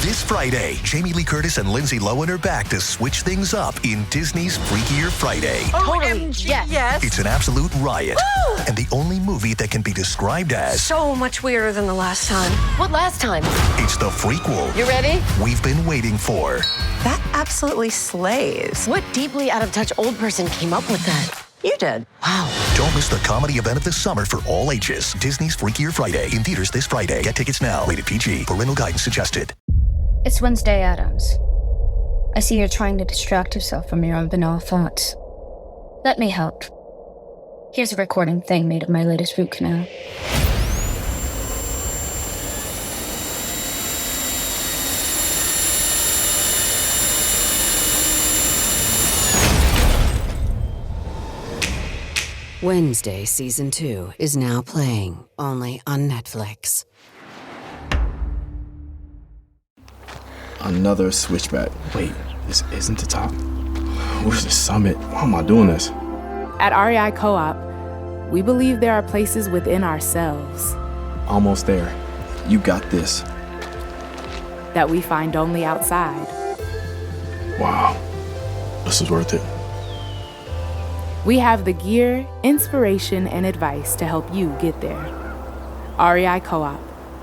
This Friday, Jamie Lee Curtis and Lindsay Lohan are back to switch things up in Disney's Freakier Friday. Totally, yes. It's an absolute riot, and the only movie that can be described as So much weirder than the last time. What last time? it's the frequel You ready? we've been waiting for. That absolutely slays. What deeply out-of-touch old person came up with that? You did. Wow. Don't miss the comedy event of the summer for all ages. Disney's Freakier Friday in theaters this Friday. Get tickets now. Rated PG. Parental guidance suggested. It's Wednesday, Addams. I see you're trying to distract yourself from your own banal thoughts. Let me help. Here's a recording thing made of my latest root canal. Wednesday Season 2 is now playing only on Netflix. Another switchback. Wait, this isn't the top? Where's the summit? Why am I doing this? At REI Co-op, we believe there are places within ourselves Almost there. You got this. that we find only outside. Wow. This is worth it. We have the gear, inspiration, and advice to help you get there. REI Co-op.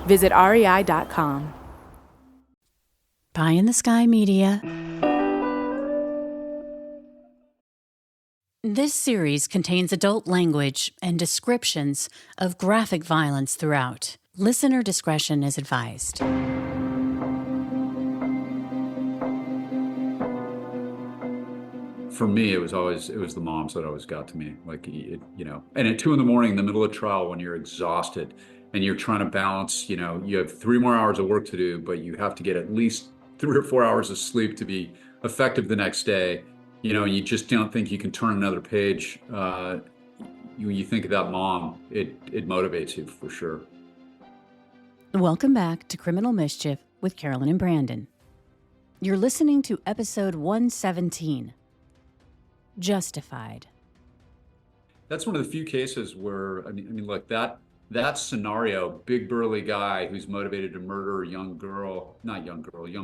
Visit rei.com. Pie in the Sky Media. This series contains adult language and descriptions of graphic violence throughout. Listener discretion is advised. For me, it was the moms that always got to me. Like, and at 2 a.m, in the middle of trial, when you're exhausted and you're trying to balance, you have 3 more hours of work to do, but you have to get at least 3 or 4 hours of sleep to be effective the next day. You just don't think you can turn another page. You think of that mom, it motivates you for sure. Welcome back to Criminal Mischief with Carolyn and Brandon. You're listening to episode 117, Justified. That's one of the few cases where, like that scenario, big burly guy who's motivated to murder a young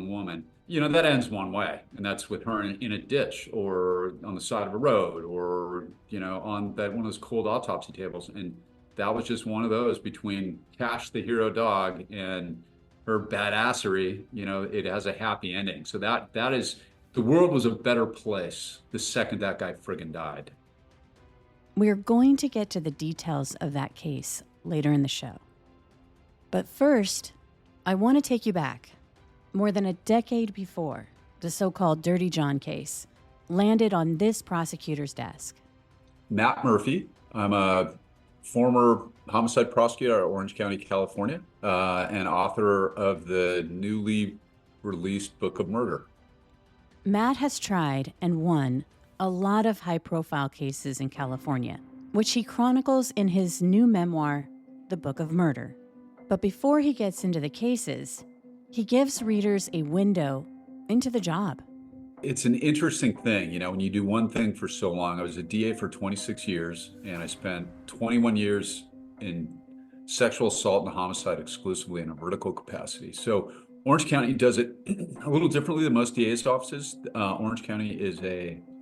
woman, that ends one way, and that's with her in a ditch or on the side of a road or, on one of those cold autopsy tables. And that was just one of those between Cash the hero dog and her badassery, it has a happy ending. So that is, the world was a better place the second that guy friggin' died. We're going to get to the details of that case later in the show. But first, I want to take you back. More than a decade before, the so-called Dirty John case landed on this prosecutor's desk. Matt Murphy. I'm a former homicide prosecutor at Orange County, California, and author of the newly released Book of Murder. Matt has tried and won a lot of high-profile cases in California, which he chronicles in his new memoir, The Book of Murder. But before he gets into the cases, he gives readers a window into the job. It's an interesting thing, when you do one thing for so long. I was a DA for 26 years, and I spent 21 years in sexual assault and homicide exclusively in a vertical capacity. So Orange County does it a little differently than most DA's offices. Orange County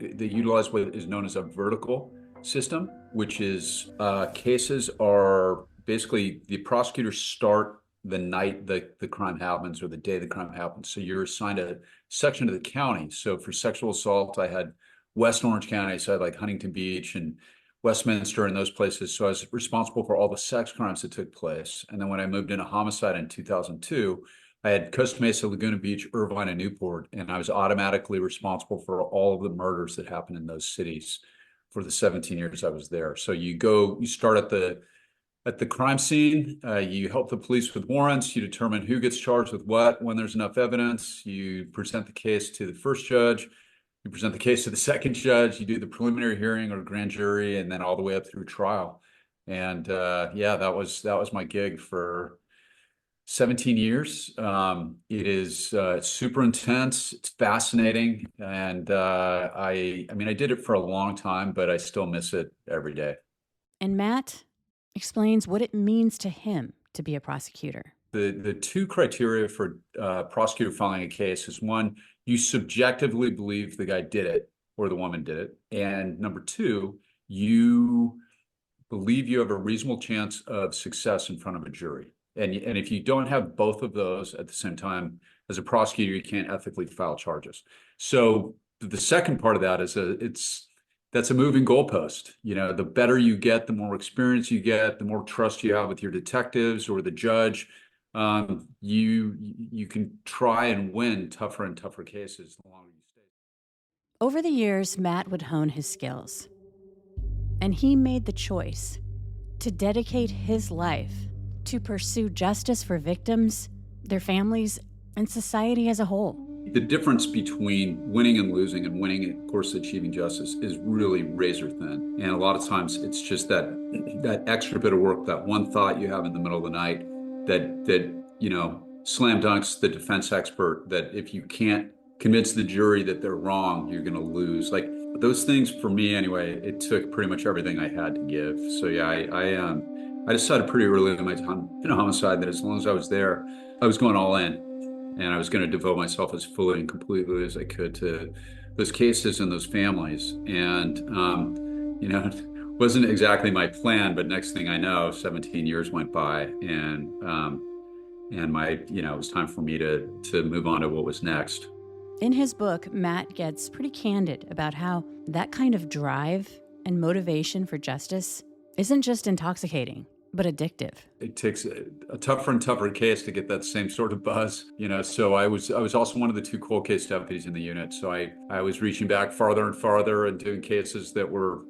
they utilize what is known as a vertical system, which is cases are basically the prosecutors start the night the crime happens or the day the crime happens. So you're assigned a section of the county. So for sexual assault, I had West Orange County, so I had like Huntington Beach and Westminster and those places. So I was responsible for all the sex crimes that took place. And then when I moved into homicide in 2002, I had Costa Mesa, Laguna Beach, Irvine, and Newport, and I was automatically responsible for all of the murders that happened in those cities for the 17 years I was there. So you start at the crime scene, you help the police with warrants, you determine who gets charged with what, when there's enough evidence, you present the case to the first judge, you present the case to the second judge, you do the preliminary hearing or grand jury, and then all the way up through trial. And that was my gig for 17 years. It is super intense. It's fascinating. And I did it for a long time, but I still miss it every day. And Matt explains what it means to him to be a prosecutor. the two criteria for prosecutor filing a case is, one, you subjectively believe the guy did it or the woman did it, and number two, you believe you have a reasonable chance of success in front of a jury. And if you don't have both of those at the same time, as a prosecutor, you can't ethically file charges. So the second part of that is that's a moving goalpost. The better you get, the more experience you get, the more trust you have with your detectives or the judge. You can try and win tougher and tougher cases the longer you stay. Over the years, Matt would hone his skills. And he made the choice to dedicate his life to pursue justice for victims, their families, and society as a whole. The difference between winning and losing, and winning and, of course, achieving justice, is really razor thin. And a lot of times it's just that extra bit of work, that one thought you have in the middle of the night that slam dunks the defense expert, that if you can't convince the jury that they're wrong, you're going to lose. Like, those things, for me anyway, it took pretty much everything I had to give. So yeah, I decided pretty early in my time in homicide that as long as I was there, I was going all in, and I was going to devote myself as fully and completely as I could to those cases and those families. And it wasn't exactly my plan, but next thing I know, 17 years went by, and it was time for me to move on to what was next. In his book, Matt gets pretty candid about how that kind of drive and motivation for justice isn't just intoxicating, but addictive. It takes a tougher and tougher case to get that same sort of buzz, So I was also one of the two cold case deputies in the unit. So I was reaching back farther and farther and doing cases that were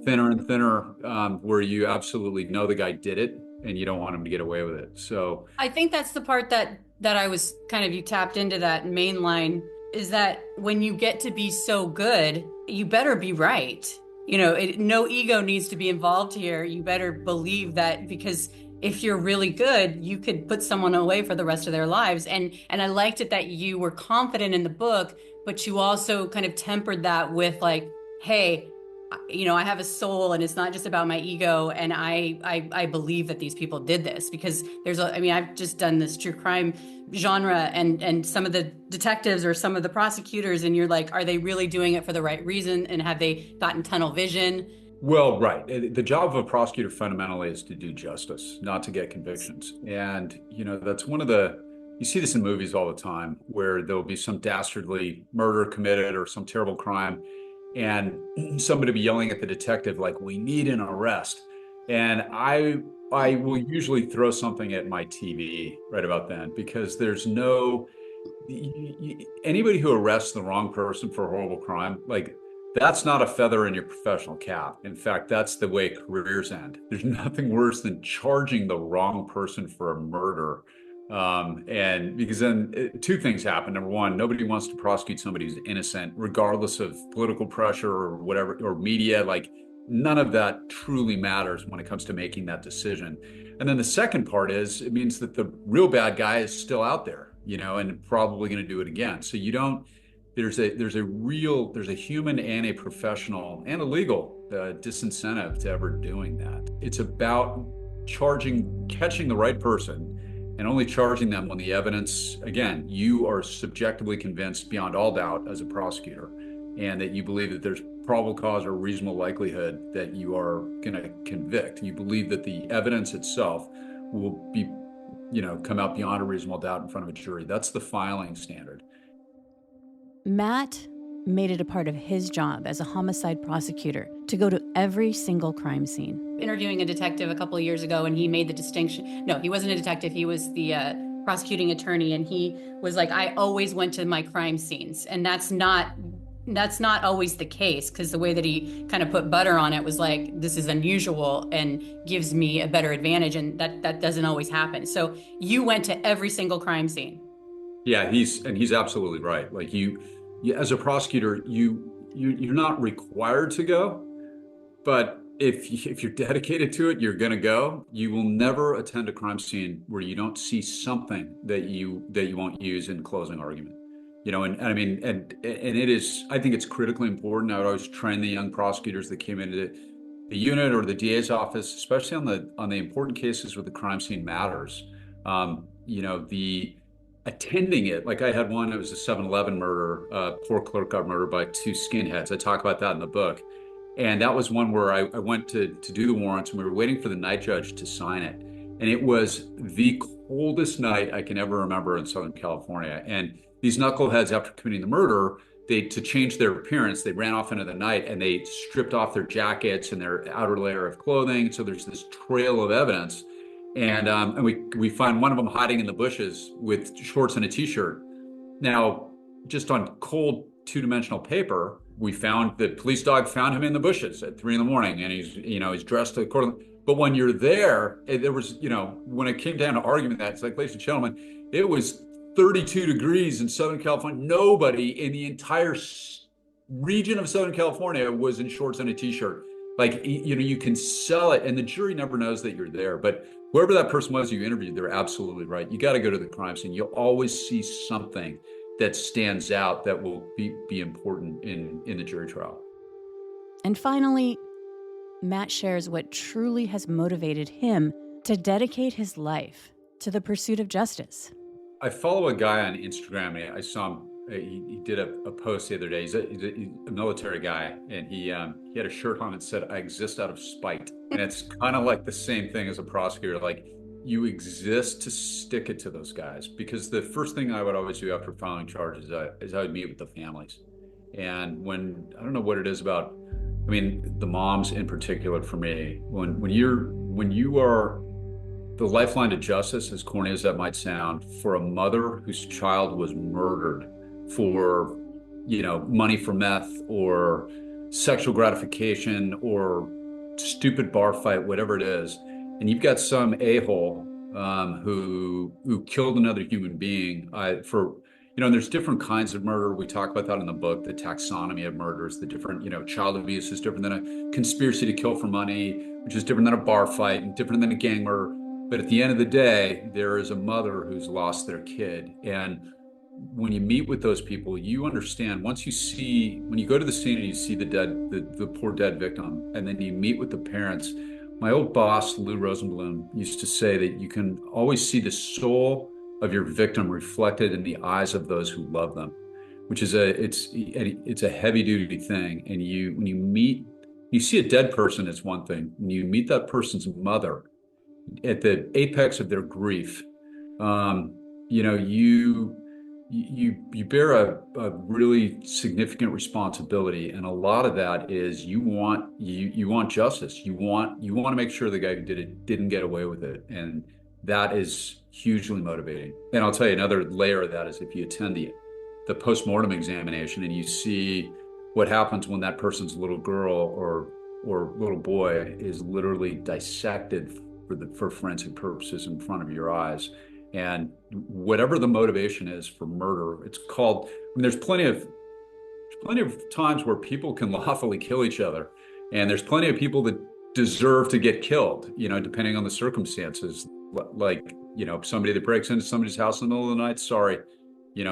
thinner and thinner, where you absolutely know the guy did it and you don't want him to get away with it. So I think that's the part that I was kind of, you tapped into that main line, is that when you get to be so good, you better be right. No ego needs to be involved here. You better believe that, because if you're really good, you could put someone away for the rest of their lives. And I liked it that you were confident in the book, but you also kind of tempered that with like, hey, I have a soul, and it's not just about my ego. And I believe that these people did this, because I've just done this true crime genre, and some of the detectives or some of the prosecutors, and you're like, are they really doing it for the right reason? And have they gotten tunnel vision? Well, right. The job of a prosecutor fundamentally is to do justice, not to get convictions. And, that's one of you see this in movies all the time, where there'll be some dastardly murder committed or some terrible crime, and somebody be yelling at the detective like, we need an arrest. And I will usually throw something at my TV right about then, because there's anybody who arrests the wrong person for a horrible crime, like, that's not a feather in your professional cap. In fact, that's the way careers end. There's nothing worse than charging the wrong person for a murder. And because then two things happen. Number one, nobody wants to prosecute somebody who's innocent, regardless of political pressure or whatever, or media. Like, none of that truly matters when it comes to making that decision. And then the second part is, it means that the real bad guy is still out there, and probably going to do it again. So there's a human and a professional and a legal disincentive to ever doing that. It's about catching the right person, and only charging them when the evidence, again, you are subjectively convinced beyond all doubt as a prosecutor, and that you believe that there's probable cause or reasonable likelihood that you are going to convict. You believe that the evidence itself will be, come out beyond a reasonable doubt in front of a jury. That's the filing standard. Matt made it a part of his job as a homicide prosecutor to go to every single crime scene. Interviewing a detective a couple of years ago, and he made the distinction. No, he wasn't a detective. He was the prosecuting attorney, and he was like, I always went to my crime scenes. And that's not always the case, because the way that he kind of put butter on it was like, this is unusual and gives me a better advantage, and that doesn't always happen. So you went to every single crime scene. Yeah, he's absolutely right. Like, you as a prosecutor, you're not required to go, but if you're dedicated to it, you're going to go. You will never attend a crime scene where you don't see something that you won't use in closing argument. And it is, I think it's critically important. I would always train the young prosecutors that came into the unit or the DA's office, especially on the important cases where the crime scene matters. the attending it. Like I had one, it was a 7-Eleven murder. Poor clerk got murdered by two skinheads. I talk about that in the book. And that was one where I went to do the warrants, and we were waiting for the night judge to sign it. And it was the coldest night I can ever remember in Southern California. And these knuckleheads, after committing the murder, to change their appearance, they ran off into the night and they stripped off their jackets and their outer layer of clothing. So there's this trail of evidence. And we find one of them hiding in the bushes with shorts and a t-shirt. Now, just on cold two-dimensional paper, the police dog found him in the bushes at 3 a.m, and he's dressed accordingly. But when you're there, there was, when it came down to arguing that, it's like, ladies and gentlemen, it was 32 degrees in Southern California. Nobody in the entire region of Southern California was in shorts and a t-shirt. Like, you can sell it and the jury never knows that you're there. But whoever that person was you interviewed, they're absolutely right. You got to go to the crime scene. You'll always see something that stands out that will be important in the jury trial. And finally, Matt shares what truly has motivated him to dedicate his life to the pursuit of justice. I follow a guy on Instagram. I saw him. He did a post the other day. He's a military guy, and he had a shirt on that said, "I exist out of spite." And it's kind of like the same thing as a prosecutor. Like, you exist to stick it to those guys, because the first thing I would always do after filing charges is I would meet with the families. And I don't know what it is about, the moms in particular for me, when you are the lifeline to justice, as corny as that might sound, for a mother whose child was murdered for, money for meth or sexual gratification or stupid bar fight, whatever it is, and you've got some a-hole who killed another human being and there's different kinds of murder. We talk about that in the book, the taxonomy of murders, the different, child abuse is different than a conspiracy to kill for money, which is different than a bar fight and different than a gang murder. But at the end of the day, there is a mother who's lost their kid. And when you meet with those people, you understand, when you go to the scene and you see the poor dead victim, and then you meet with the parents. My old boss, Lou Rosenblum, used to say that you can always see the soul of your victim reflected in the eyes of those who love them, which is it's a heavy duty thing. And when you see a dead person, it's one thing. When you meet that person's mother at the apex of their grief, you bear a really significant responsibility, and a lot of that is you want justice. You want to make sure the guy who did it didn't get away with it, and that is hugely motivating. And I'll tell you, another layer of that is if you attend the postmortem examination and you see what happens when that person's little girl or little boy is literally dissected for forensic purposes in front of your eyes. And whatever the motivation is for murder, it's called, there's plenty of times where people can lawfully kill each other. And there's plenty of people that deserve to get killed, depending on the circumstances. Like, somebody that breaks into somebody's house in the middle of the night, sorry,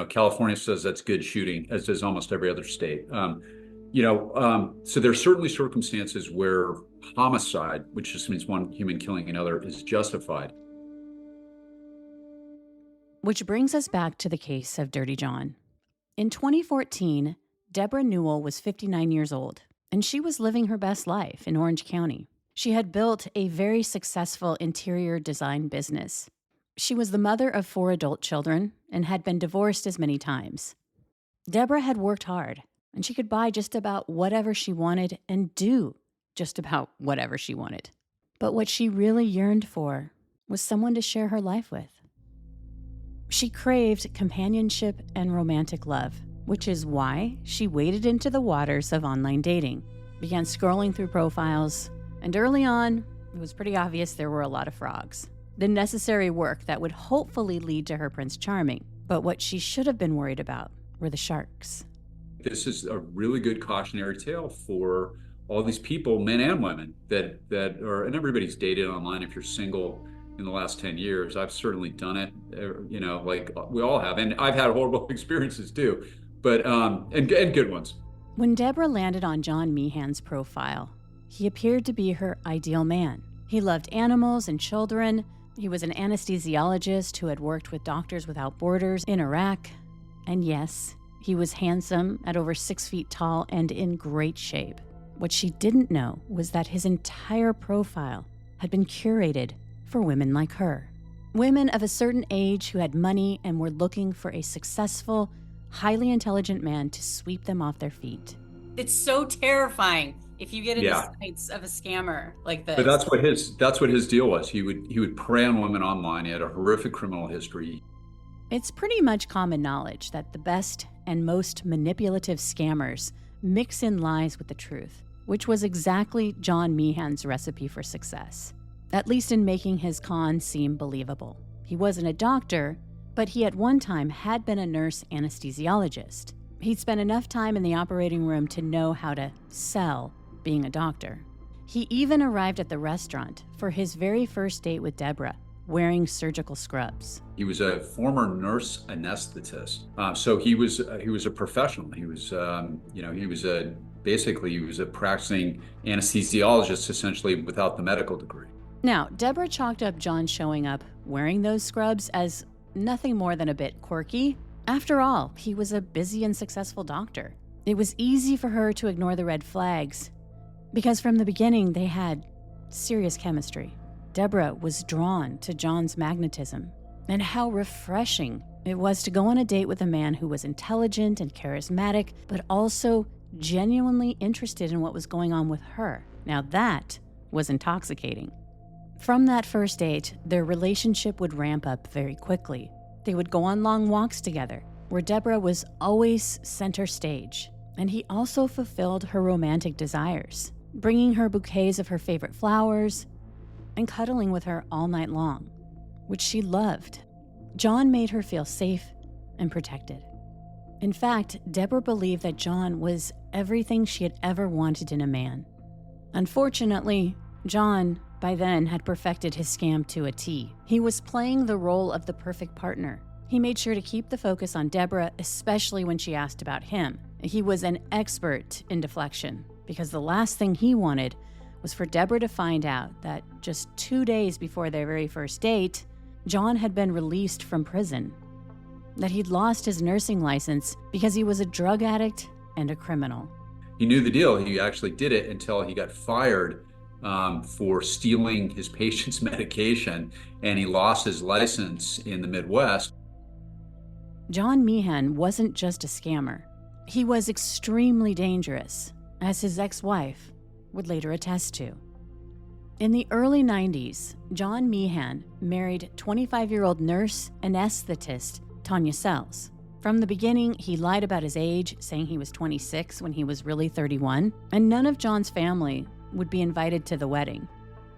California says that's good shooting, as does almost every other state. So there's certainly circumstances where homicide, which just means one human killing another, is justified. Which brings us back to the case of Dirty John. In 2014, Deborah Newell was 59 years old, and she was living her best life in Orange County. She had built a very successful interior design business. She was the mother of 4 adult children and had been divorced as many times. Deborah had worked hard, and she could buy just about whatever she wanted and do just about whatever she wanted. But what she really yearned for was someone to share her life with. She craved companionship and romantic love, which is why she waded into the waters of online dating, began scrolling through profiles, and early on, it was pretty obvious there were a lot of frogs. The necessary work that would hopefully lead to her Prince Charming. But what she should have been worried about were the sharks. This is a really good cautionary tale for all these people, men and women, that are, and everybody's dated online if you're single in the last 10 years. I've certainly done it, like we all have. And I've had horrible experiences too, but, and good ones. When Deborah landed on John Meehan's profile, he appeared to be her ideal man. He loved animals and children. He was an anesthesiologist who had worked with Doctors Without Borders in Iraq. And yes, he was handsome, at over 6 feet tall, and in great shape. What she didn't know was that his entire profile had been curated for women like her. Women of a certain age who had money and were looking for a successful, highly intelligent man to sweep them off their feet. It's so terrifying if you get in the sights of a scammer like this. But that's what his deal was. He would prey on women online. He had a horrific criminal history. It's pretty much common knowledge that the best and most manipulative scammers mix in lies with the truth, which was exactly John Meehan's recipe for success, at least in making his con seem believable. He wasn't a doctor, but he at one time had been a nurse anesthesiologist. He'd spent enough time in the operating room to know how to sell being a doctor. He even arrived at the restaurant for his very first date with Deborah, wearing surgical scrubs. He was a former nurse anesthetist, so he was a professional. He was basically a practicing anesthesiologist, essentially without the medical degree. Now, Deborah chalked up John showing up wearing those scrubs as nothing more than a bit quirky. After all, he was a busy and successful doctor. It was easy for her to ignore the red flags because from the beginning they had serious chemistry. Deborah was drawn to John's magnetism and how refreshing it was to go on a date with a man who was intelligent and charismatic, but also genuinely interested in what was going on with her. Now that was intoxicating. From that first date, their relationship would ramp up very quickly. They would go on long walks together, where Deborah was always center stage, and he also fulfilled her romantic desires, bringing her bouquets of her favorite flowers and cuddling with her all night long, which she loved. John made her feel safe and protected. In fact, Deborah believed that John was everything she had ever wanted in a man. Unfortunately, John, by then, had perfected his scam to a T. He was playing the role of the perfect partner. He made sure to keep the focus on Deborah, especially when she asked about him. He was an expert in deflection, because the last thing he wanted was for Deborah to find out that just 2 days before their very first date, John had been released from prison, that he'd lost his nursing license because he was a drug addict and a criminal. He knew the deal. He actually did it until he got fired for stealing his patient's medication, and he lost his license in the Midwest. John Meehan wasn't just a scammer. He was extremely dangerous, as his ex-wife would later attest to. In the early 90s, John Meehan married 25-year-old nurse anesthetist Tanya Sells. From the beginning, he lied about his age, saying he was 26 when he was really 31, and none of John's family would be invited to the wedding.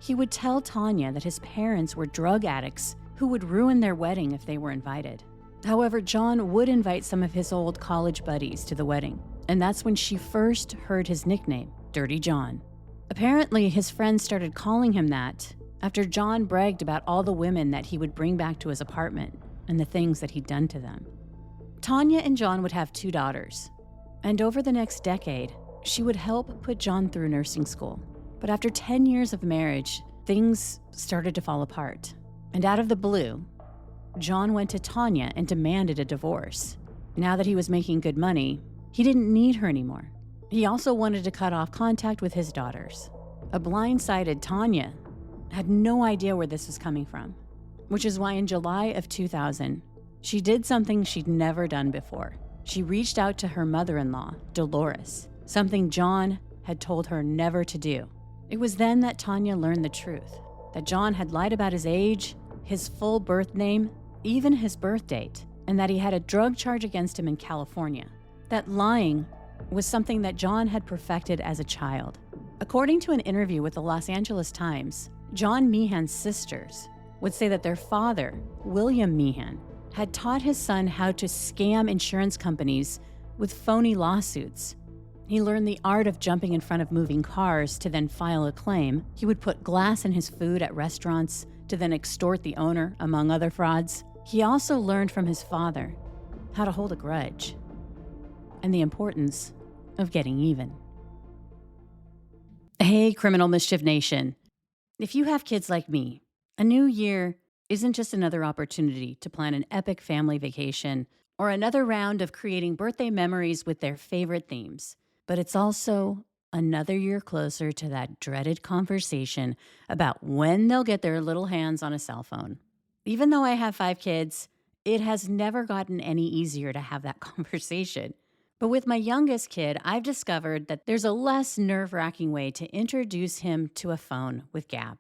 He would tell Tanya that his parents were drug addicts who would ruin their wedding if they were invited. However, John would invite some of his old college buddies to the wedding, and that's when she first heard his nickname, Dirty John. Apparently, his friends started calling him that after John bragged about all the women that he would bring back to his apartment and the things that he'd done to them. Tanya and John would have 2 daughters, and over the next decade, she would help put John through nursing school. But after 10 years of marriage, things started to fall apart. And out of the blue, John went to Tanya and demanded a divorce. Now that he was making good money, he didn't need her anymore. He also wanted to cut off contact with his daughters. A blindsided Tanya had no idea where this was coming from, which is why in July of 2000, she did something she'd never done before. She reached out to her mother-in-law, Dolores, something John had told her never to do. It was then that Tanya learned the truth, that John had lied about his age, his full birth name, even his birth date, and that he had a drug charge against him in California. That lying was something that John had perfected as a child. According to an interview with the Los Angeles Times, John Meehan's sisters would say that their father, William Meehan, had taught his son how to scam insurance companies with phony lawsuits. He learned the art of jumping in front of moving cars to then file a claim. He would put glass in his food at restaurants to then extort the owner, among other frauds. He also learned from his father how to hold a grudge and the importance of getting even. Hey, Criminal Mischief Nation. If you have kids like me, a new year isn't just another opportunity to plan an epic family vacation or another round of creating birthday memories with their favorite themes, but it's also another year closer to that dreaded conversation about when they'll get their little hands on a cell phone. Even though I have 5 kids, it has never gotten any easier to have that conversation. But with my youngest kid, I've discovered that there's a less nerve-wracking way to introduce him to a phone with Gab.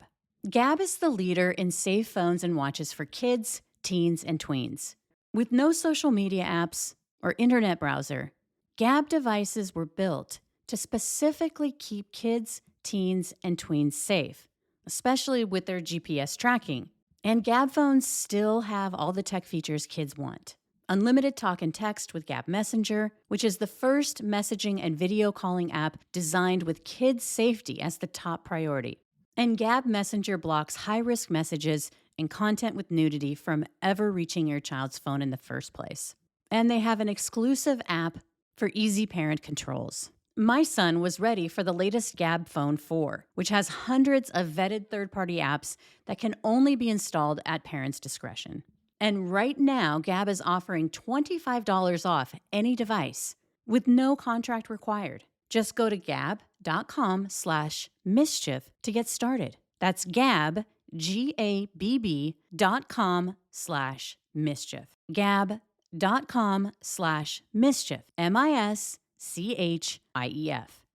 Gab is the leader in safe phones and watches for kids, teens, and tweens. With no social media apps or internet browser, Gab devices were built to specifically keep kids, teens, and tweens safe, especially with their GPS tracking. And Gab phones still have all the tech features kids want. Unlimited talk and text with Gab Messenger, which is the first messaging and video calling app designed with kids' safety as the top priority. And Gab Messenger blocks high-risk messages and content with nudity from ever reaching your child's phone in the first place. And they have an exclusive app for easy parent controls. My son was ready for the latest Gab Phone 4, which has hundreds of vetted third-party apps that can only be installed at parents' discretion. And right now, Gab is offering $25 off any device with no contract required. Just go to gab.com/mischief to get started. That's Gab, GABB.com/mischief. Gab.com/mischief, MISCHIEF.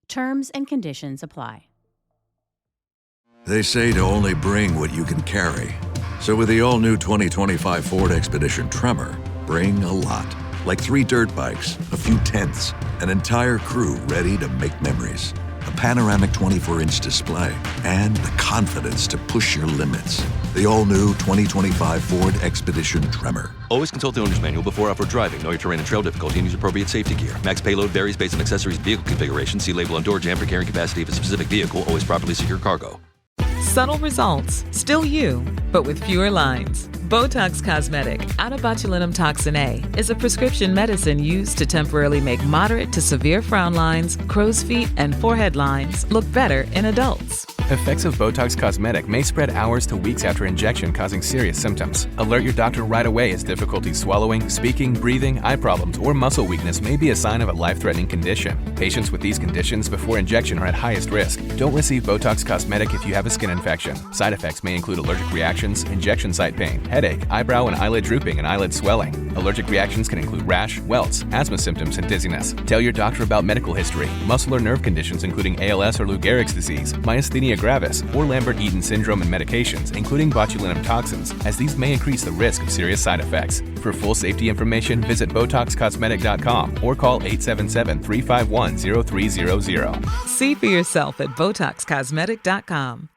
Terms and conditions apply. They say to only bring what you can carry. So with the all-new 2025 Ford Expedition Tremor, bring a lot. Like 3 dirt bikes, a few tents, an entire crew ready to make memories. A panoramic 24-inch display, and the confidence to push your limits. The all-new 2025 Ford Expedition Tremor. Always consult the owner's manual before off-road driving. Know your terrain and trail difficulty and use appropriate safety gear. Max payload varies based on accessories and vehicle configuration. See label on door jamb for carrying capacity of a specific vehicle. Always properly secure cargo. Subtle results, still you, but with fewer lines. Botox Cosmetic, out of botulinum toxin A, is a prescription medicine used to temporarily make moderate to severe frown lines, crow's feet, and forehead lines look better in adults. Effects of Botox Cosmetic may spread hours to weeks after injection, causing serious symptoms. Alert your doctor right away as difficulty swallowing, speaking, breathing, eye problems, or muscle weakness may be a sign of a life-threatening condition. Patients with these conditions before injection are at highest risk. Don't receive Botox Cosmetic if you have a skin infection. Side effects may include allergic reactions, injection site pain, headache, eyebrow and eyelid drooping, and eyelid swelling. Allergic reactions can include rash, welts, asthma symptoms, and dizziness. Tell your doctor about medical history, muscle or nerve conditions including ALS or Lou Gehrig's disease, myasthenia gravis, or Lambert-Eaton syndrome, and medications, including botulinum toxins, as these may increase the risk of serious side effects. For full safety information, visit BotoxCosmetic.com or call 877-351-0300. See for yourself at BotoxCosmetic.com.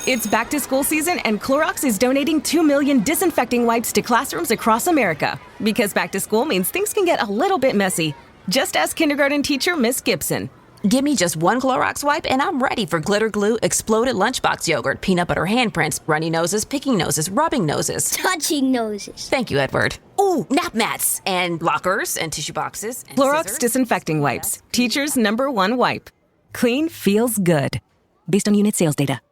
It's back to school season, and Clorox is donating 2 million disinfecting wipes to classrooms across America. Because back to school means things can get a little bit messy. Just ask kindergarten teacher Miss Gibson. Give me just one Clorox wipe and I'm ready for glitter glue, exploded lunchbox yogurt, peanut butter handprints, runny noses, picking noses, rubbing noses. Touching noses. Thank you, Edward. Ooh, nap mats and lockers and tissue boxes. And Clorox scissors. disinfecting wipes. Teacher's #1 wipe. Clean feels good. Based on unit sales data.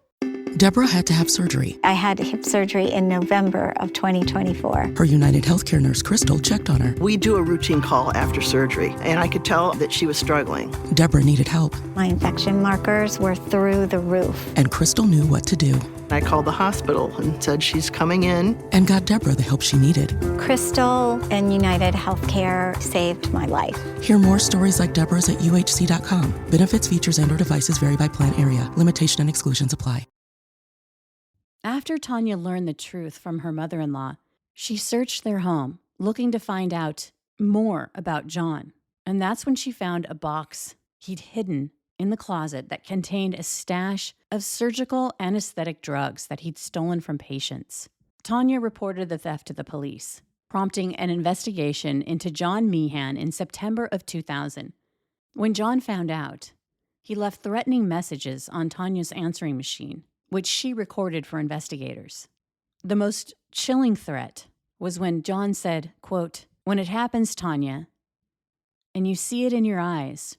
Deborah had to have surgery. I had hip surgery in November of 2024. Her United Healthcare nurse, Crystal, checked on her. We do a routine call after surgery, and I could tell that she was struggling. Deborah needed help. My infection markers were through the roof. And Crystal knew what to do. I called the hospital and said she's coming in. And got Deborah the help she needed. Crystal and United Healthcare saved my life. Hear more stories like Deborah's at uhc.com. Benefits, features, and/or devices vary by plan area. Limitation and exclusions apply. After Tanya learned the truth from her mother-in-law, she searched their home, looking to find out more about John. And that's when she found a box he'd hidden in the closet that contained a stash of surgical anesthetic drugs that he'd stolen from patients. Tanya reported the theft to the police, prompting an investigation into John Meehan in September of 2000. When John found out, he left threatening messages on Tanya's answering machine, which she recorded for investigators. The most chilling threat was when John said, quote, "When it happens, Tanya, and you see it in your eyes,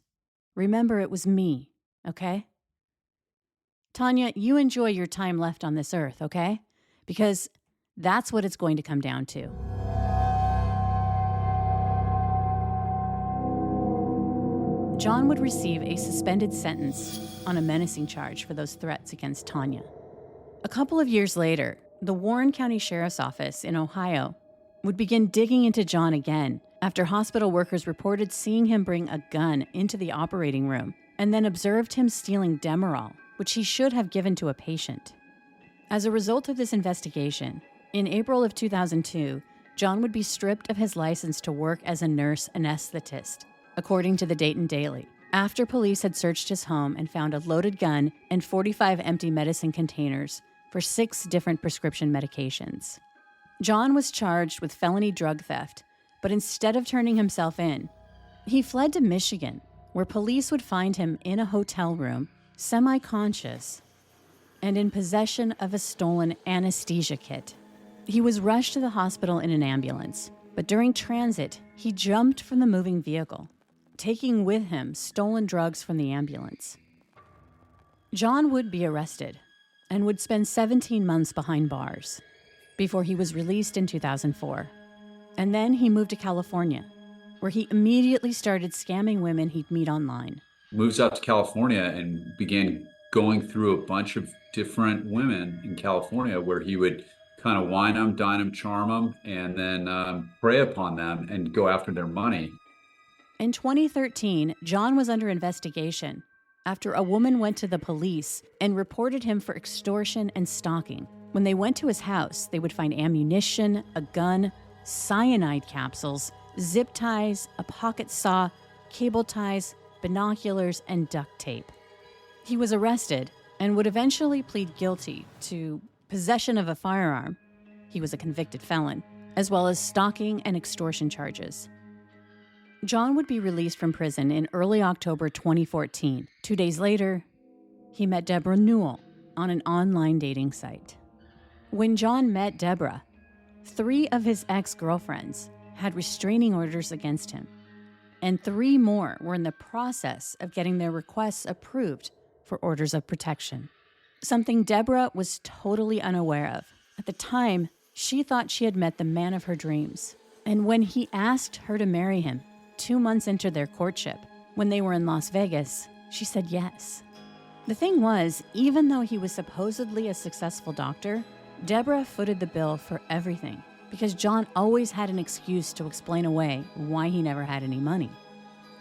remember it was me, okay? Tanya, you enjoy your time left on this earth, okay? Because That's what it's going to come down to. John would receive a suspended sentence on a menacing charge for those threats against Tanya. A couple of years later, the Warren County Sheriff's Office in Ohio would begin digging into John again after hospital workers reported seeing him bring a gun into the operating room and then observed him stealing Demerol, which he should have given to a patient. As a result of this investigation, in April of 2002, John would be stripped of his license to work as a nurse anesthetist, according to the Dayton Daily, after police had searched his home and found a loaded gun and 45 empty medicine containers for 6 different prescription medications. John was charged with felony drug theft, but instead of turning himself in, he fled to Michigan, where police would find him in a hotel room, semi-conscious, and in possession of a stolen anesthesia kit. He was rushed to the hospital in an ambulance, but during transit, he jumped from the moving vehicle, taking with him stolen drugs from the ambulance. John would be arrested and would spend 17 months behind bars before he was released in 2004. And then he moved to California, where he immediately started scamming women he'd meet online. Moves out to California and began going through a bunch of different women in California where he would kind of wine them, dine them, charm them, and then prey upon them and go after their money. In 2013, John was under investigation after a woman went to the police and reported him for extortion and stalking. When they went to his house, they would find ammunition, a gun, cyanide capsules, zip ties, a pocket saw, cable ties, binoculars, and duct tape. He was arrested and would eventually plead guilty to possession of a firearm. He was a convicted felon, as well as stalking and extortion charges. John would be released from prison in early October 2014. 2 days later, he met Deborah Newell on an online dating site. When John met Deborah, 3 of his ex-girlfriends had restraining orders against him, and 3 more were in the process of getting their requests approved for orders of protection, something Deborah was totally unaware of. At the time, she thought she had met the man of her dreams, and when he asked her to marry him 2 months into their courtship, when they were in Las Vegas, she said yes. The thing was, even though he was supposedly a successful doctor, Deborah footed the bill for everything because John always had an excuse to explain away why he never had any money.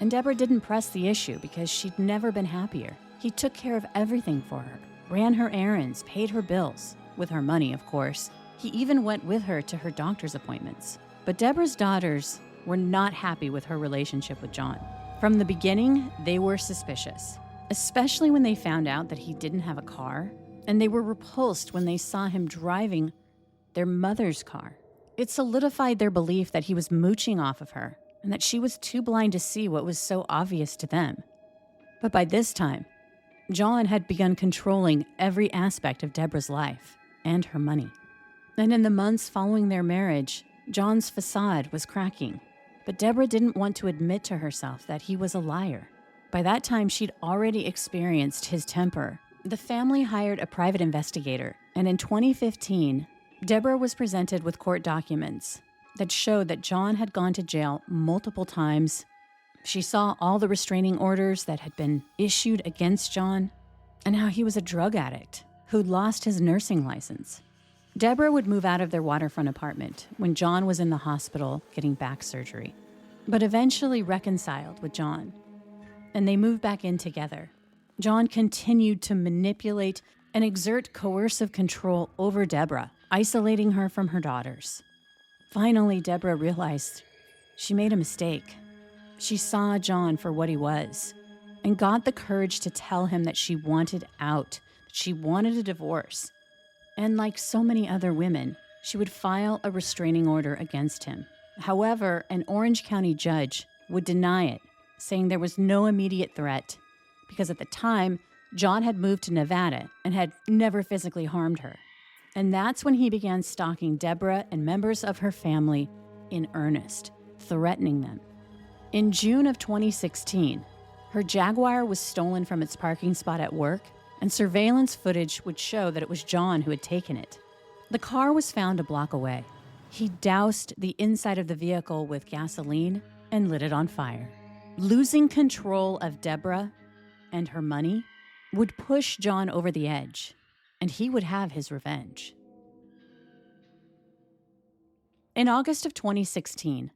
And Deborah didn't press the issue because she'd never been happier. He took care of everything for her, ran her errands, paid her bills, with her money, of course. He even went with her to her doctor's appointments. But Deborah's daughters were not happy with her relationship with John. From the beginning, they were suspicious, especially when they found out that he didn't have a car, and they were repulsed when they saw him driving their mother's car. It solidified their belief that he was mooching off of her and that she was too blind to see what was so obvious to them. But by this time, John had begun controlling every aspect of Deborah's life and her money. And in the months following their marriage, John's facade was cracking. But Deborah didn't want to admit to herself that he was a liar. By that time, she'd already experienced his temper. The family hired a private investigator, and in 2015, Deborah was presented with court documents that showed that John had gone to jail multiple times. She saw all the restraining orders that had been issued against John, and how he was a drug addict who'd lost his nursing license. Deborah would move out of their waterfront apartment when John was in the hospital getting back surgery, but eventually reconciled with John, and they moved back in together. John continued to manipulate and exert coercive control over Deborah, isolating her from her daughters. Finally, Deborah realized she made a mistake. She saw John for what he was and got the courage to tell him that she wanted out, that she wanted a divorce. And like so many other women, she would file a restraining order against him. However, an Orange County judge would deny it, saying there was no immediate threat because at the time, John had moved to Nevada and had never physically harmed her. And that's when he began stalking Deborah and members of her family in earnest, threatening them. In June of 2016, her Jaguar was stolen from its parking spot at work, and surveillance footage would show that it was John who had taken it. The car was found a block away. He doused the inside of the vehicle with gasoline and lit it on fire. Losing control of Deborah and her money would push John over the edge, and he would have his revenge. In August of 2016,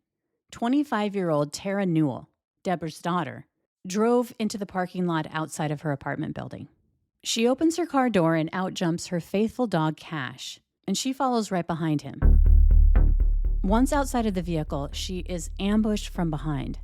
25-year-old Tara Newell, Deborah's daughter, drove into the parking lot outside of her apartment building. She opens her car door and out jumps her faithful dog, Cash, and she follows right behind him. Once outside of the vehicle, she is ambushed from behind.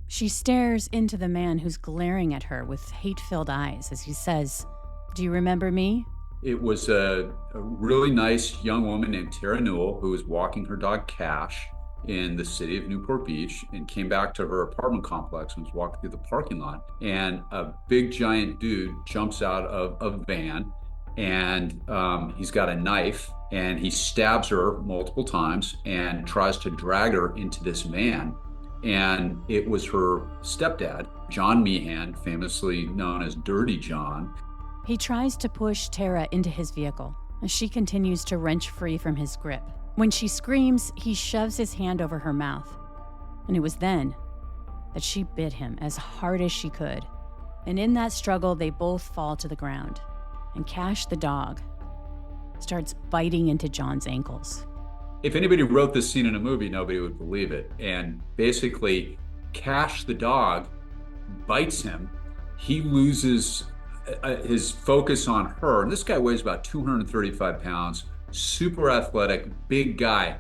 She stares into the man who's glaring at her with hate-filled eyes as he says, "Do you remember me?" It was a really nice young woman named Tara Newell who was walking her dog Cash in the city of Newport Beach and came back to her apartment complex and was walking through the parking lot. And a big giant dude jumps out of a van and he's got a knife and he stabs her multiple times and tries to drag her into this van. And it was her stepdad, John Meehan, famously known as Dirty John. He tries to push Tara into his vehicle as she continues to wrench free from his grip. When she screams, he shoves his hand over her mouth. And it was then that she bit him as hard as she could. And in that struggle, they both fall to the ground. And Cash the dog starts biting into John's ankles. If anybody wrote this scene in a movie, nobody would believe it. And basically, Cash the dog bites him. He loses his focus on her. And this guy weighs about 235 pounds, super athletic, big guy.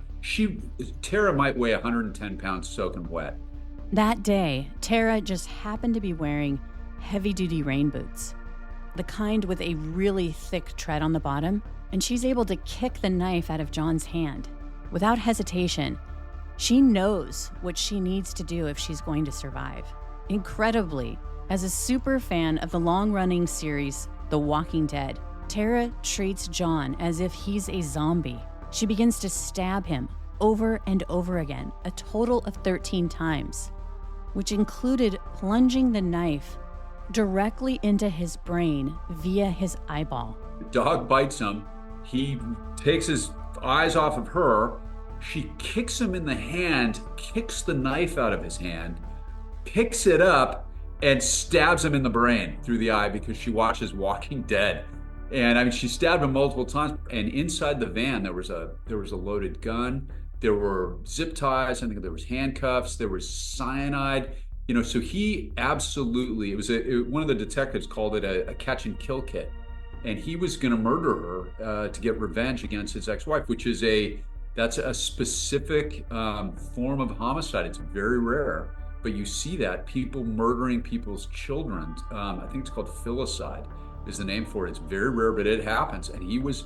Tara might weigh 110 pounds soaking wet. That day, Tara just happened to be wearing heavy-duty rain boots, the kind with a really thick tread on the bottom, and she's able to kick the knife out of John's hand. Without hesitation, she knows what she needs to do if she's going to survive. Incredibly, as a super fan of the long-running series The Walking Dead, Tara treats John as if he's a zombie. She begins to stab him over and over again, a total of 13 times, which included plunging the knife directly into his brain via his eyeball. The dog bites him. He takes his eyes off of her. She kicks him in the hand, kicks the knife out of his hand, picks it up, and stabs him in the brain through the eye because she watches Walking Dead. And I mean, she stabbed him multiple times. And inside the van, there was a loaded gun. There were zip ties. I think there was handcuffs. There was cyanide. You know, so he absolutely, one of the detectives called it a catch and kill kit. And he was going to murder her to get revenge against his ex-wife, which is that's a specific form of homicide. It's very rare, but you see that, people murdering people's children. I think it's called filicide is the name for it. It's very rare, but it happens. And he was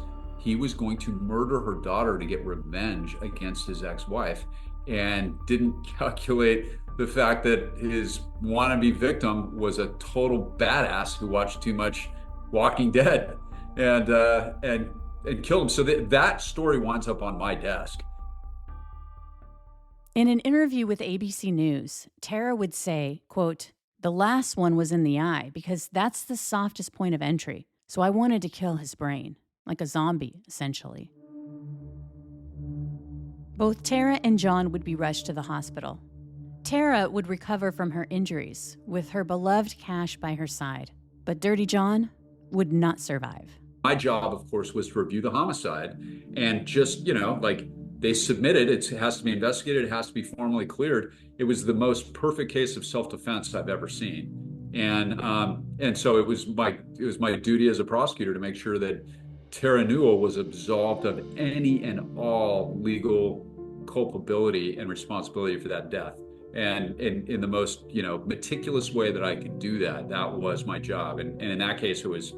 going to murder her daughter to get revenge against his ex-wife and didn't calculate the fact that his wannabe victim was a total badass who watched too much Walking Dead and killed him. So that story winds up on my desk. In an interview with ABC News, Tara would say, quote, "The last one was in the eye because that's the softest point of entry. So I wanted to kill his brain, like a zombie, essentially." Both Tara and John would be rushed to the hospital. Tara would recover from her injuries with her beloved Cash by her side, but Dirty John would not survive. My job, of course, was to review the homicide and just, they submitted, it has to be investigated, it has to be formally cleared. It was the most perfect case of self-defense I've ever seen. And so it was my duty as a prosecutor to make sure that Tara Newell was absolved of any and all legal culpability and responsibility for that death. And in the most, meticulous way that I could do that was my job. And in that case, it was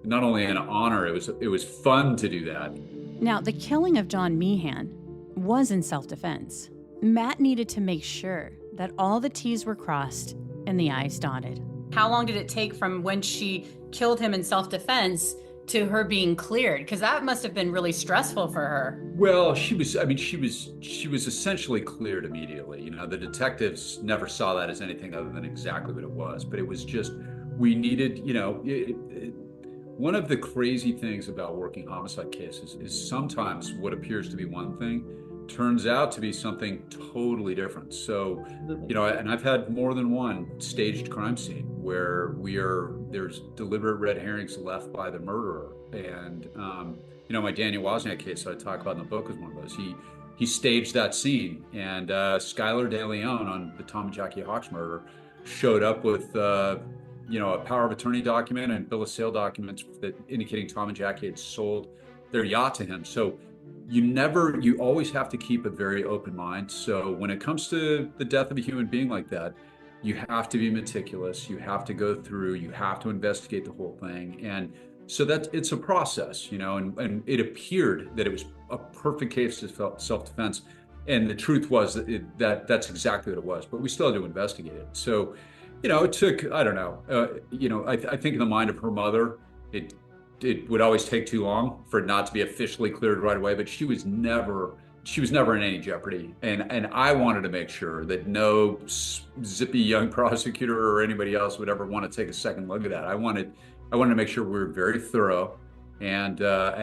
not only an honor, it was fun to do that. Now, the killing of John Meehan was in self-defense. Matt needed to make sure that all the T's were crossed and the I's dotted. How long did it take from when she killed him in self-defense to her being cleared? Because that must have been really stressful for her. Well, she was essentially cleared immediately. The detectives never saw that as anything other than exactly what it was. But it was just, we needed, One of the crazy things about working homicide cases is sometimes what appears to be one thing turns out to be something totally different. So, and I've had more than one staged crime scene where there's deliberate red herrings left by the murderer. And, my Daniel Wozniak case that I talk about in the book is one of those. He staged that scene, and Skylar De Leon on the Tom and Jackie Hawks murder showed up with a power of attorney document and bill of sale documents that indicating Tom and Jackie had sold their yacht to him. So you always have to keep a very open mind. So when it comes to the death of a human being like that, you have to be meticulous. You have to go through, you have to investigate the whole thing. And so it's a process, and it appeared that it was a perfect case of self-defense. And the truth was that's exactly what it was, but we still had to investigate it. So, it took, I don't know, I think in the mind of her mother, it would always take too long for it not to be officially cleared right away, but she was never in any jeopardy. And I wanted to make sure that no zippy young prosecutor or anybody else would ever want to take a second look at that. I wanted to make sure we were very thorough and that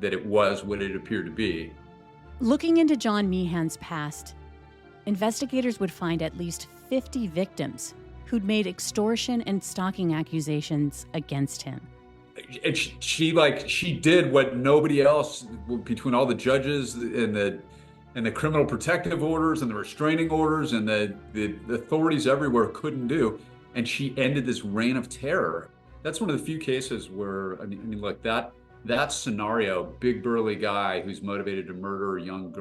it was what it appeared to be. Looking into John Meehan's past, investigators would find at least 50 victims who'd made extortion and stalking accusations against him. And she did what nobody else, between all the judges and the criminal protective orders and the restraining orders and the authorities everywhere, couldn't do. And she ended this reign of terror. That's one of the few cases where, look, that scenario, big burly guy who's motivated to murder a young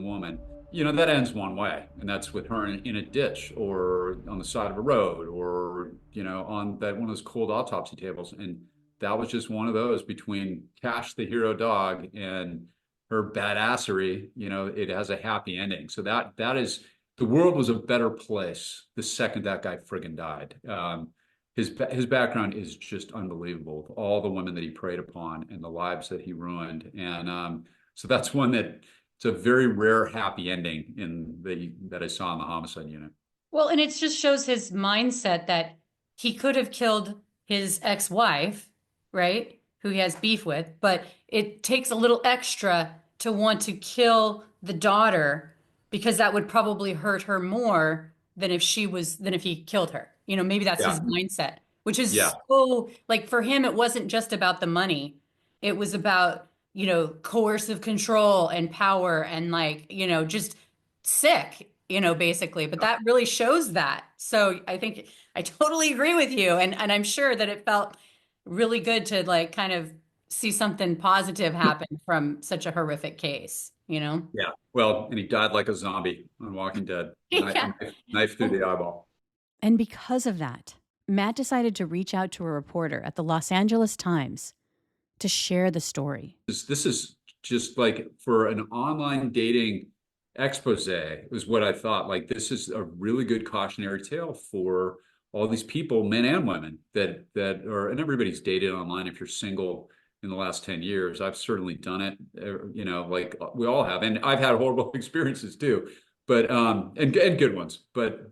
woman, that ends one way, and that's with her in a ditch or on the side of a road or, on one of those cold autopsy tables. And that was just one of those between Cash the hero dog and her badassery. It has a happy ending. So that is, the world was a better place the second that guy friggin' died. His background is just unbelievable. All the women that he preyed upon and the lives that he ruined. And so that's one that it's a very rare happy ending that I saw in the homicide unit. Well, and it just shows his mindset that he could have killed his ex-wife, right, who he has beef with, but it takes a little extra to want to kill the daughter because that would probably hurt her more than if he killed her. Maybe that's his mindset, which is so, like, for him, it wasn't just about the money. It was about, coercive control and power and just sick, basically. But that really shows that. So I think I totally agree with you. And I'm sure that it felt really good to kind of see something positive happen from such a horrific case, Yeah. Well, and he died like a zombie on Walking Dead. Knife through the eyeball. And because of that, Matt decided to reach out to a reporter at the Los Angeles Times to share the story. This is just like for an online dating expose, was what I thought. Like, this is a really good cautionary tale for all these people, men and women, that are, and everybody's dated online if you're single in the last 10 years. I've certainly done it, like we all have. And I've had horrible experiences too, but, and good ones. But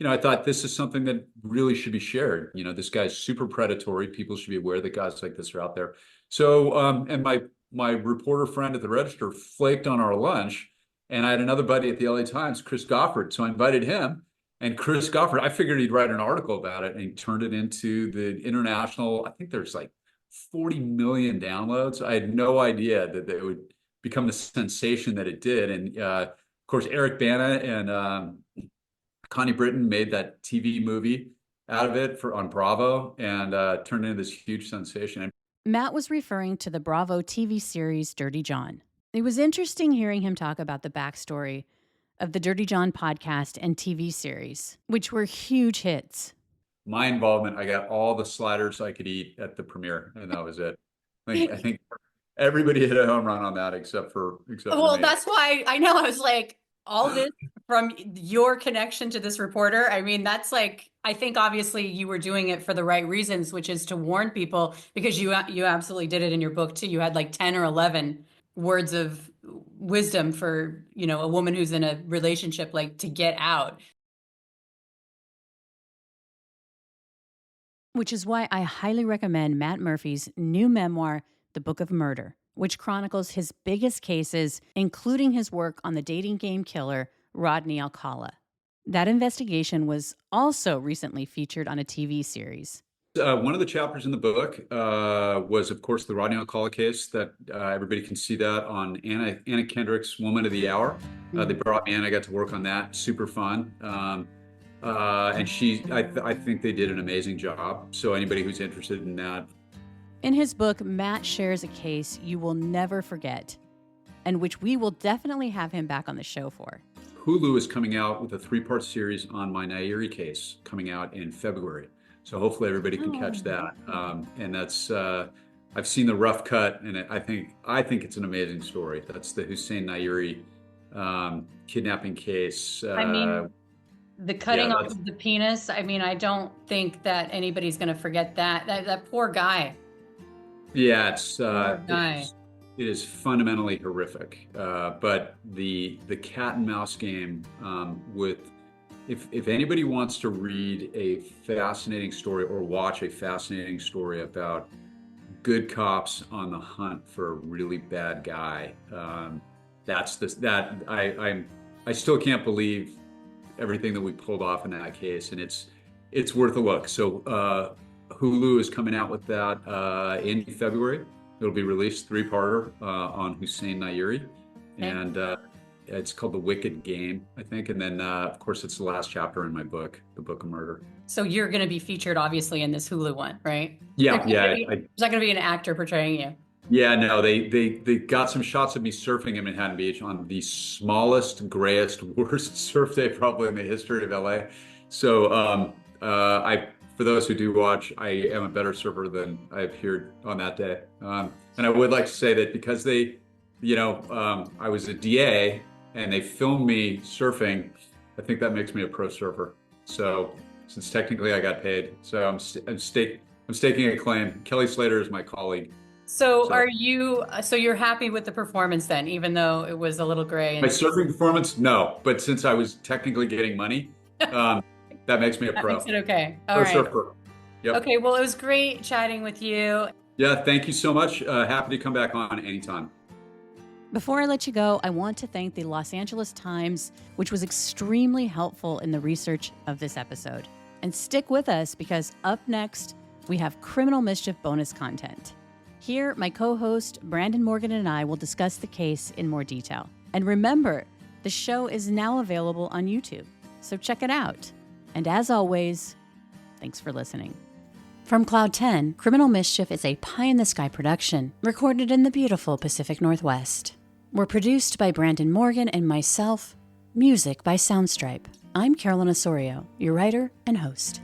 I thought this is something that really should be shared. This guy's super predatory. People should be aware that guys like this are out there. So, and my reporter friend at the Register flaked on our lunch, and I had another buddy at the LA Times, Chris Goffard. So I invited him, and Chris Goffard, I figured he'd write an article about it, and he turned it into the international, I think there's like 40 million downloads. I had no idea that they would become the sensation that it did. And of course, Eric Bana and Connie Britton made that TV movie out of it on Bravo and turned into this huge sensation. Matt was referring to the Bravo TV series Dirty John. It was interesting hearing him talk about the backstory of the Dirty John podcast and TV series, which were huge hits. My involvement, I got all the sliders I could eat at the premiere, and that was it. I think everybody hit a home run on that except for me. That's why I know. I was like, all this from your connection to this reporter. I mean, that's like, I think obviously you were doing it for the right reasons, which is to warn people, because you absolutely did it in your book too. You had like 10 or 11 words of wisdom for, a woman who's in a relationship, like, to get out. Which is why I highly recommend Matt Murphy's new memoir, The Book of Murder, which chronicles his biggest cases, including his work on the dating game killer, Rodney Alcala. That investigation was also recently featured on a TV series. One of the chapters in the book was, of course, the Rodney Alcala case. That everybody can see that on Anna Kendrick's Woman of the Hour. They brought me in. I got to work on that. Super fun. And I think they did an amazing job. So anybody who's interested in that. In his book, Matt shares a case you will never forget, and which we will definitely have him back on the show for. Hulu is coming out with a 3-part series on my Nairi case coming out in February. So hopefully everybody can catch that. And that's, I've seen the rough cut, and I think it's an amazing story. That's the Hussein Nairi kidnapping case. The cutting off of the penis. I don't think that anybody's going to forget that. That poor guy. Yeah, it is fundamentally horrific. But the cat and mouse game with, if anybody wants to read a fascinating story or watch a fascinating story about good cops on the hunt for a really bad guy, I still can't believe everything that we pulled off in that case, and it's worth a look. So Hulu is coming out with that in February. It'll be released 3-parter on Hussein Nairi, and it's called The Wicked Game, I think. And then, of course, it's the last chapter in my book, The Book of Murder. So you're going to be featured, obviously, in this Hulu one, right? Yeah, There's not going to be an actor portraying you. Yeah, no, they got some shots of me surfing in Manhattan Beach on the smallest, grayest, worst surf day probably in the history of LA. So for those who do watch, I am a better surfer than I appeared on that day. And I would like to say that because they, I was a DA and they filmed me surfing, I think that makes me a pro surfer. So since technically I got paid, so I'm staking a claim. Kelly Slater is my colleague. So you're happy with the performance then, even though it was a little gray? My surfing performance? No, but since I was technically getting money, that makes me a pro. That makes it okay. All pro right. surfer. Yep. Okay, well, it was great chatting with you. Yeah, thank you so much. Happy to come back on anytime. Before I let you go, I want to thank the Los Angeles Times, which was extremely helpful in the research of this episode. And stick with us because up next, we have Criminal Mischief bonus content. Here, my co-host Brandon Morgan and I will discuss the case in more detail. And remember, the show is now available on YouTube, so check it out. And as always, thanks for listening. From Cloud 10, Criminal Mischief is a pie-in-the-sky production recorded in the beautiful Pacific Northwest. We're produced by Brandon Morgan and myself, music by Soundstripe. I'm Carolyn Osorio, your writer and host.